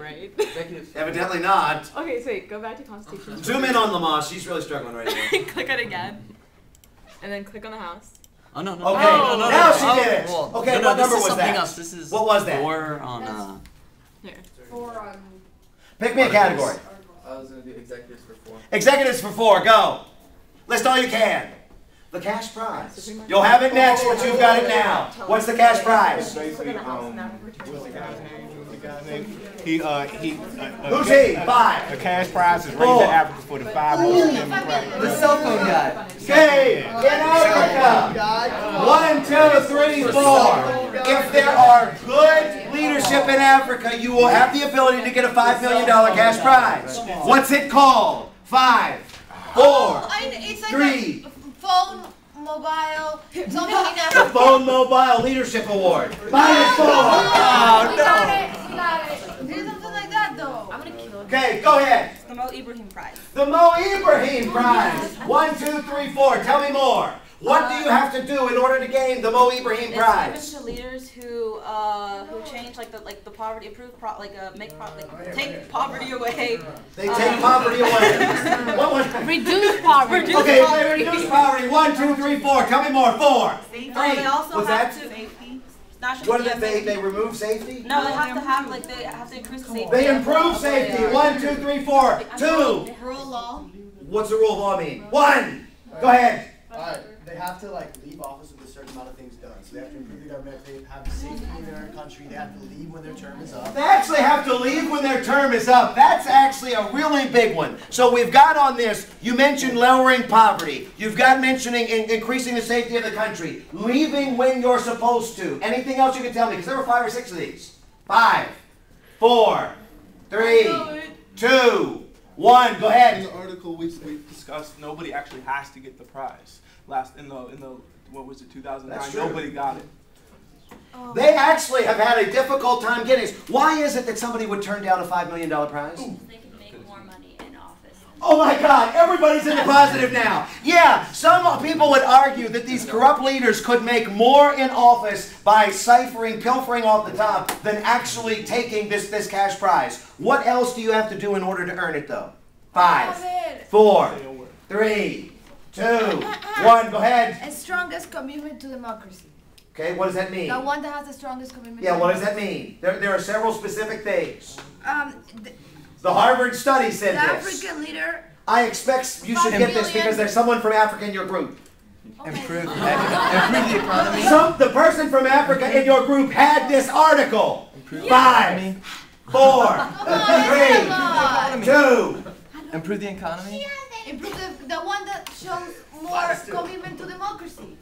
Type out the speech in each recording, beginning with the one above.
right? Evidently not. Okay, so wait, go back to Constitution. Zoom in on Lamar. She's really struggling right now. Click it again. And then click on the house. Oh, no. Okay, No, now she did it. Well, Okay, no, what number this is was that? Else. This is what was that? 4 on, Here. 4 on... Pick me a category. I was going to do executives for 4. Executives for 4, go. List all you can. The cash prize. You'll have it next, but you've got it now. What's the cash prize? Who's he? 5. The cash prize is raised in Africa for the 5 most democratic. the cell phone guy. Okay, in Africa. 1, 2, 3, 4. If there are good leadership in Africa, you will have the ability to get a $5 million cash prize. What's it called? 5, 4, It's like 3. phone, mobile, something in The Africa. Phone Mobile Leadership Award. -4. We got it. There's something like that though. I'm gonna kill him. Okay, go ahead. The Mo Ibrahim Prize. The Mo Ibrahim Prize. 1, 2, 3, 4. Tell me more. What do you have to do in order to gain the Mo Ibrahim Prize? It's given to leaders who change like the poverty, improve take poverty away. They take poverty away. What was Reduce poverty. Okay, they reduce poverty. 1, 2, 3, 4. Tell me more. 4, 3. They also What's have that? to safety. What did they remove safety? No, they have to increase safety. They improve safety. 1, 2, 3, 4. 2. Rule of law. What's the rule of law mean? 1. Go ahead. Alright, they have to leave office with a certain amount of things done. So they have to improve the government, they have safety in their country, they have to leave when their term is up. They actually have to leave when their term is up. That's actually a really big one. So we've got on this, you mentioned lowering poverty. You've got mentioning increasing the safety of the country. Leaving when you're supposed to. Anything else you can tell me? Because there were 5 or 6 of these. 5, 4, 3, 2, 1. Go ahead. In the article we discussed, nobody actually has to get the prize. In the what was it, 2009? Nobody got it. They actually have had a difficult time getting it. Why is it that somebody would turn down a $5 million prize? They can make more money in office. Oh my God, everybody's in the positive now. Yeah, some people would argue that these corrupt leaders could make more in office by pilfering off the top than actually taking this cash prize. What else do you have to do in order to earn it though? 5, 4, 3, 2, 1, go ahead. A strongest commitment to democracy. Okay, what does that mean? The one that has the strongest commitment Yeah, to what does democracy. that mean? There are several specific things. The The Harvard study said this. African leader. I expect you should get this because there's someone from Africa in your group. Improve the economy. The person from Africa in your group had this article. 5, 4, 3, 2. Improve the economy. Improve the one that shows more commitment to democracy.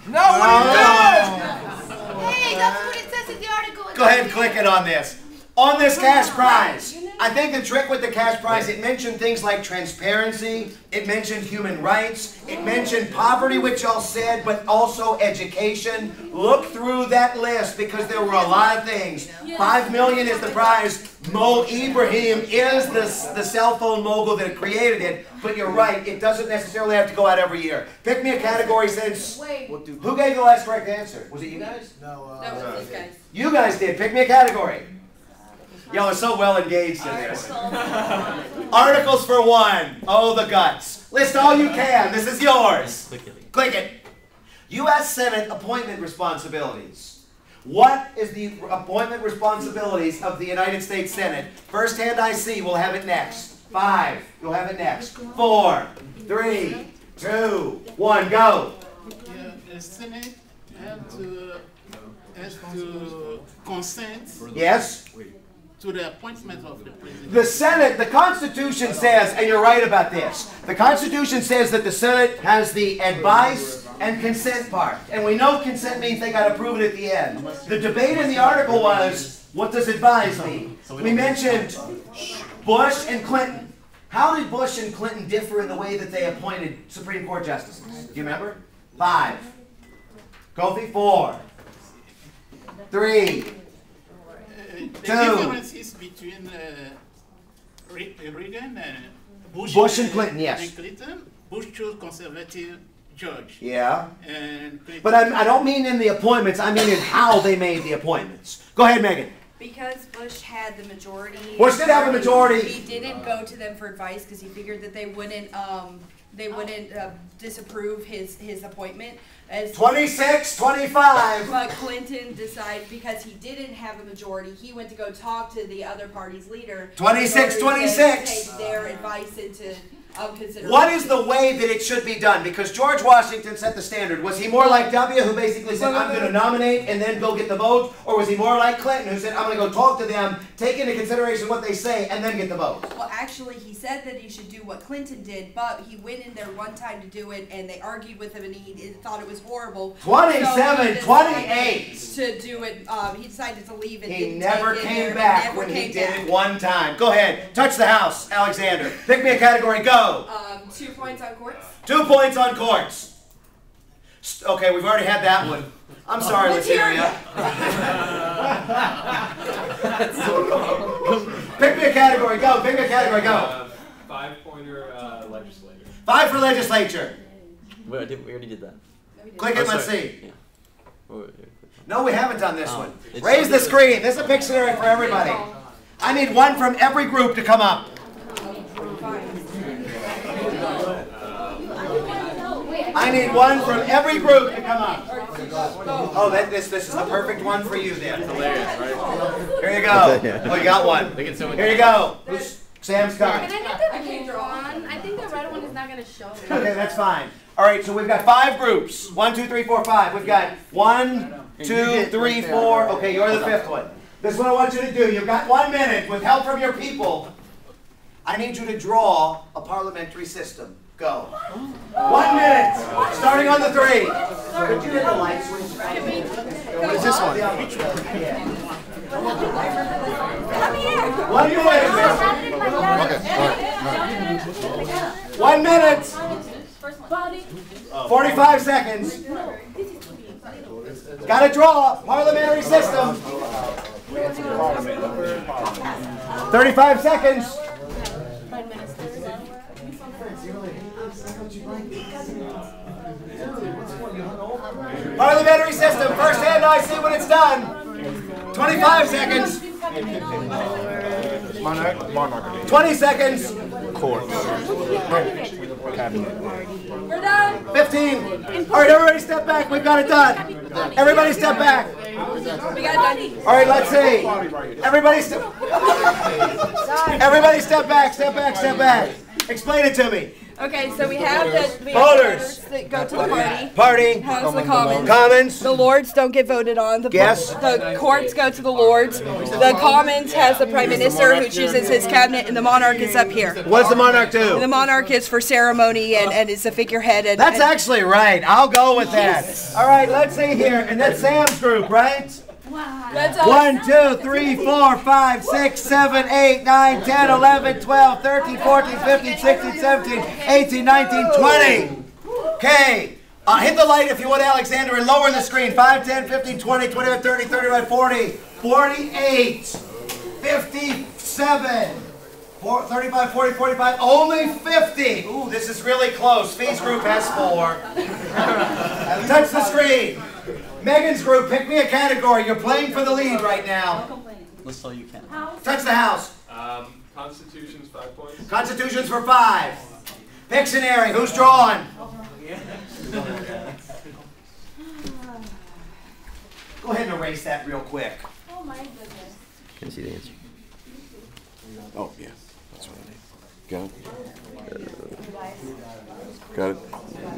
No, what are you doing? Hey, that's what it says in the article. Go ahead and click it on this. On this cash prize, I think the trick with the cash prize, it mentioned things like transparency, it mentioned human rights, it mentioned poverty, which y'all said, but also education. Look through that list because there were a lot of things. $5 million is the prize. Mo Ibrahim is the cell phone mogul that created it, but you're right, it doesn't necessarily have to go out every year. Pick me a category since... Who gave the last correct answer? Was it you guys? No, That was these guys. You guys did. Pick me a category. Y'all are so well engaged in this. Articles for 1. Oh, the guts. List all you can. This is yours. Click it. U.S. Senate appointment responsibilities. What is the appointment responsibilities of the United States Senate? First hand I see will have it next. 5. You'll have it next. 4, 3, 2, 1. Go. Yeah, the Senate has to consent. Yes. To the appointment of the president. The Senate, the Constitution says, and you're right about this, the Constitution says that the Senate has the advice and consent part. And we know consent means they got to prove it at the end. The debate in the article was, what does advise mean? We mentioned Bush and Clinton. How did Bush and Clinton differ in the way that they appointed Supreme Court justices? Do you remember? 5. Kofi, 4. 3. The differences between Reagan and Bush and Clinton, yes. And Clinton, Bush chose conservative judge. Yeah. And Clinton, but I don't mean in the appointments, I mean in how they made the appointments. Go ahead, Megan. Because Bush had the majority. Bush did have a majority. He didn't go to them for advice because he figured that they wouldn't disapprove his appointment. As 26-25. But Clinton decided because he didn't have a majority, he went to go talk to the other party's leader. 26-26. Take their advice into consideration. What is the way that it should be done? Because George Washington set the standard. Was he more like W, who basically said, I'm going to nominate and then go get the vote? Or was he more like Clinton, who said, I'm going to go talk to them, take into consideration what they say, and then get the vote? Well, actually, he said that he should do what Clinton did, but he went in there one time to do it, and they argued with him, and he thought it was horrible. 27-28. To do it, he decided to leave it. He never came back when he did it one time. Go ahead. Touch the house, Alexander. Pick me a category. Go. 2 points on courts. 2 points on courts. Okay, we've already had that one. I'm sorry, Lateria. Pick me a category. Go. Pick me a category. Go. 5-pointer legislature. 5 for legislature. We already did that. Click it. Let's see. Yeah. No, we haven't done this one. Raise the screen. This is a Pictionary for everybody. I need one from every group to come up. I need one from every group to come up. Oh, this is the perfect one for you then. Hilarious, right? Here you go. Oh, you got one. Here you go. Sam's coming. Can I get the blue one? I think the red one is not going to show. Okay, that's fine. All right, so we've got 5 groups. 1, 2, 3, 4, 5. We've got 1, 2, 3, 4. Okay, you're the 5th one. This is what I want you to do. You've got 1 minute with help from your people. I need you to draw a parliamentary system. Go. 1 minute. Starting on the 3. Could you hit the light switch? What is this one? 1 minute. Okay. 1 minute. 45 seconds. Got to draw parliamentary system. 35 seconds. Parliamentary system. First hand I see when it's done. 25 seconds. Monarchy. 20 seconds. Courts. Cabinet. We're done. 15. All right, everybody step back. We've got it done. Everybody step back. We got it done. All right, let's see. Everybody step. Everybody step back. Step back. Step back. Explain it to me. Okay, so we have the Voters that go to the party. Party. House of the Commons. Commons. The Lords don't get voted on. Yes. The courts go to the Lords. The Commons has the Prime Minister who chooses his cabinet, and the monarch is up here. What does the monarch do? The monarch is for ceremony and is a figurehead. And, That's actually right. I'll go with that. All right, let's see here. And that's Sam's group, right? That's 1, 2, 3, 4, 5, 6, 7, 8, 9, 10, 11, 12, 13, 14, 15, 16, 17, 18, 19, 20. Okay. Hit the light if you would, Alexander, and lower the screen. 5, 10, 15, 20, 21, 30, 31, 40, 48, 57, 35, 40, 45, only 50. Ooh, this is really close. Fee's group has 4. Touch the screen. Megan's group, pick me a category. You're playing for the lead right now. That's all you can. Touch the house. Constitution's 5 points. Constitution's for 5. Pictionary, who's drawing? Go ahead and erase that real quick. Oh my goodness. Can you see the answer? Oh, yeah. That's what I need. Got it?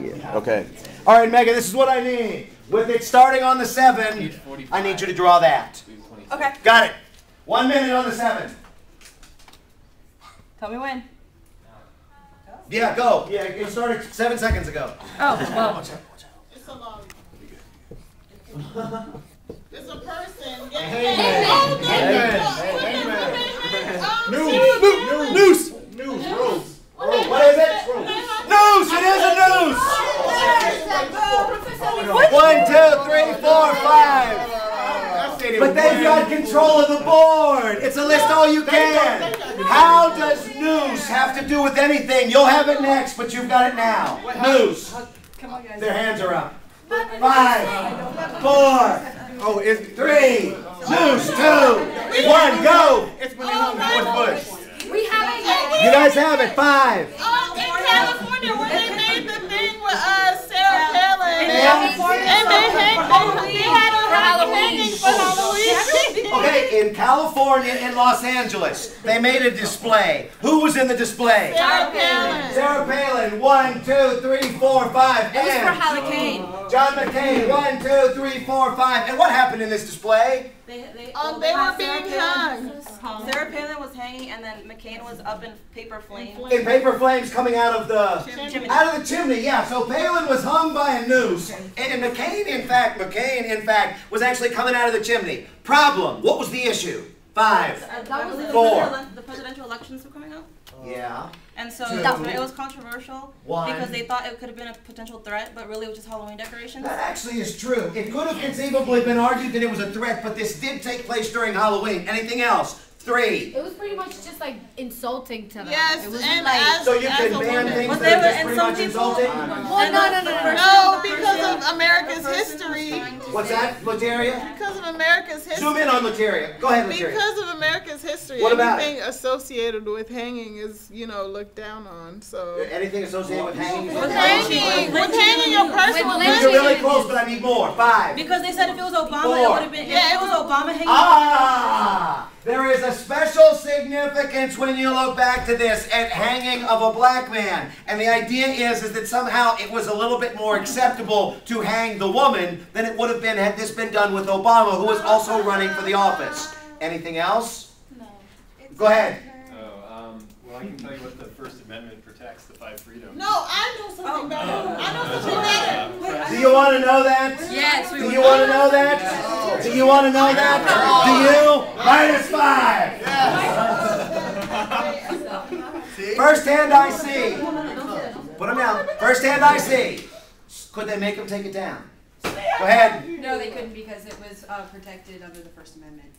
Yeah. Okay. All right, Megan, this is what I need. With it starting on the 7, I need you to draw that. Okay. Got it. 1 minute on the 7. Tell me when. Yeah, go. Yeah, it started 7 seconds ago. Oh, well. It's a long. It's a person. Noose. What is it? Noose. It is a noose. 1, 2, 3, 4, 5. But they've got control of the board. It's a list all you can. How does noose have to do with anything? You'll have it next, but you've got it now. Noose. Come on, guys. Their hands are up. 5, 4, 3, News 2, 1, go. It's when they hung North Bush. We haven't. You guys have it. 5. In California, when they made the thing with Sarah Palin, and they had her hanging for Halloween. Okay, in California and Los Angeles, they made a display. Who was in the display? Sarah Palin. Sarah Palin. 1, 2, 3, 4, 5. It was for And Halloween. John McCain. 1, 2, 3, 4, 5. And what happened in this display? They were being hung. Sarah Palin was hanging, and then McCain was up in paper flames. In paper flames coming out of the chimney. Yeah. So Palin was hung by a noose, and McCain, in fact, was actually coming out of the chimney. Problem. What was the issue? 5, 4. The presidential elections were coming up. Yeah. And so 2. it was controversial 1. because they thought it could have been a potential threat, but really it was just Halloween decorations. That actually is true. It could have conceivably been argued that it was a threat, but this did take place during Halloween. Anything else? 3. It was pretty much just like insulting to them. Yes, it was and like. So you can ban things But that are they were- just and pretty some much people- insulting? Well, No, because of America's history. What's that, Lateria? Because of America's history. Zoom in on Lateria. Go ahead, Lateria. Because of America's history, What about anything associated with hanging is, looked down on. So Anything associated with hanging? with hanging your personal These are really close, but I need more. 5. Because they said if it was Obama, 4. it would have been. Yeah, it was Obama hanging. Ah! There is a special significance when you look back to this at hanging of a black man. And the idea is that somehow it was a little bit more acceptable to hang the woman than it would have been had this been done with Obama, who was also running for the office. Anything else? No. Go ahead. Well, I can tell you what the First Amendment protects, the 5 freedoms. no, I know something better. I know something better. Do you want to know that? Yes, we Do you want to know that? Do you want to know that? Do you? -5. First hand I see. Put them down. First hand I see. Could they make them take it down? Go ahead. No, they couldn't because it was protected under the First Amendment.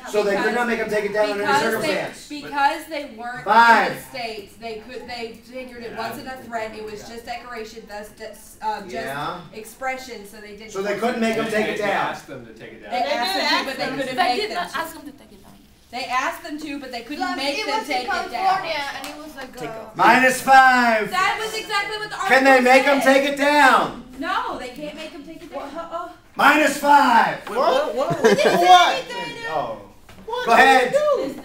So they could not make them take it down under any circumstance. Because they weren't 5. in the states, they figured it wasn't a threat. It was just decoration, thus just expression. So they didn't. So they couldn't make them take it They down. asked them to take it down. They asked them to, but they couldn't They make did them. not ask them to take it down. They asked them to, but they couldn't make it them was take in it down. California, and it was like -5. That was exactly what the article Can they make them said. take it down? No, they can't make them take it down. -5. What? Oh. Go ahead. They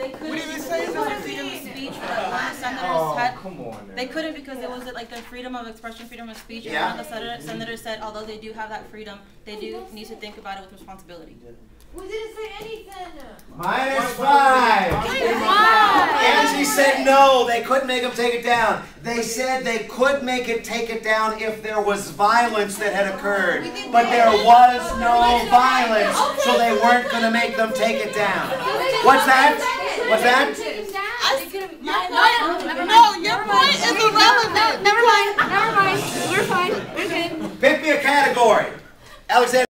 couldn't say freedom of speech, but one of the senators had. Come on now. They couldn't because it was like the freedom of expression, freedom of speech, and Yeah. one of the senators said, although they do have that freedom, they do need to think about it with responsibility. we didn't say anything. -5. Angie said no, they couldn't make them take it down. They said they could take it down if there was violence that had occurred. But there was no violence, so they weren't going to make them take it down. What's that? What's that? No, your point is irrelevant. Never mind. We're fine. We're good. Pick me a category. Alexander.